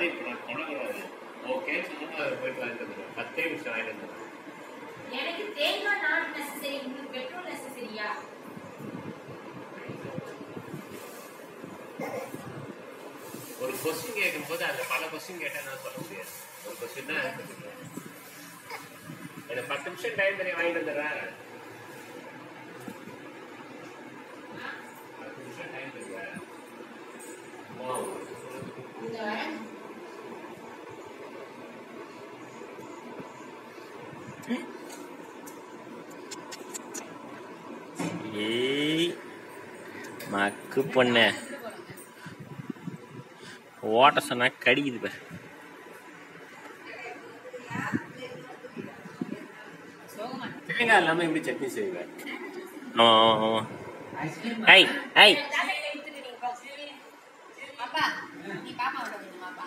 மாதிரி இப்போ நான் பண்ணக்கூடாது. ஓகே சொன்னா அதை போயிட்டு வாங்கிட்டு வந்துடுவேன். 10 நிமிஷம் வாங்கிட்டு வந்துடுவேன். எனக்கு தேங்காய் நாட் நெசசரி, உங்களுக்கு பெட்ரோல் நெசசரியா? ஒரு கொஸ்டின் கேட்கும்போது அந்த பல கொஸ்டின் கேட்டா நான் சொல்ல முடியாது. ஒரு கொஸ்டின் தான் ஆன்சர் பண்ணுவேன். எனக்கு 10 நிமிஷம் டைம் தரேன், வாங்கிட்டு வந்துடுறேன். 10 நிமிஷம் டைம் தருவேன். ஏய் மக்கு பொண்ணு ஓட்ட சொன்னா கடிக்குது பாரு. தேங்காய் இல்லாம எப்படி சட்னி செய்வேன்? ஐய் ஐய் அப்பா நீ பாப்பா